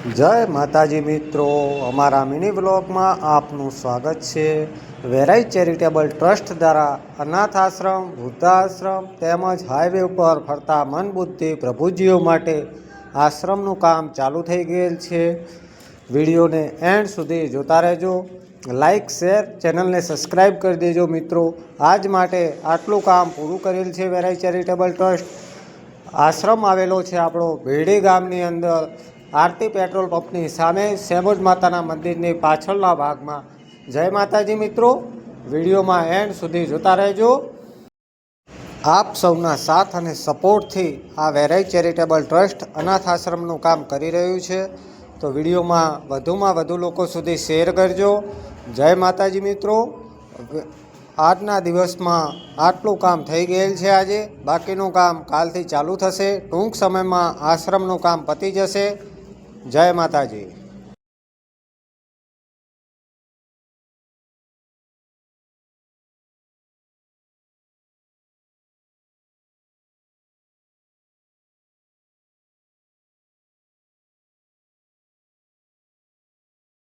જય માતાજી મિત્રો, અમારા મિની બ્લોગમાં આપનું સ્વાગત છે। વેરાઈ ચેરિટેબલ ટ્રસ્ટ દ્વારા અનાથ આશ્રમ, વૃદ્ધાશ્રમ તેમજ હાઈવે ઉપર ફરતા મનબુદ્ધિ પ્રભુજીઓ માટે આશ્રમનું કામ ચાલુ થઈ ગયેલ છે। વિડીયોને એન્ડ સુધી જોતા રહેજો, લાઇક શેર ચેનલને સબસ્ક્રાઈબ કરી દેજો મિત્રો। આજ માટે આટલું કામ પૂરું કરેલ છે। વેરાઈ ચેરિટેબલ ટ્રસ્ટ આશ્રમ આવેલો છે આપણો ભેડી ગામની અંદર, આરતી પેટ્રોલ પંપની સામે, સેમોજ માતાના મંદિરની પાછળના ભાગમાં। જય માતાજી મિત્રો, વિડીયોમાં એન્ડ સુધી જોતા રહેજો। આપ સૌના સાથ અને સપોર્ટથી આ વેરાઈ ચેરિટેબલ ટ્રસ્ટ અનાથ આશ્રમનું કામ કરી રહ્યું છે, તો વિડીયોમાં વધુમાં વધુ લોકો સુધી શેર કરજો। જય માતાજી મિત્રો, આજના દિવસમાં આટલું કામ થઈ ગયેલ છે આજે, બાકીનું કામ કાલથી ચાલુ થશે। ટૂંક સમયમાં આશ્રમનું કામ પતી જશે। જય માતાજી।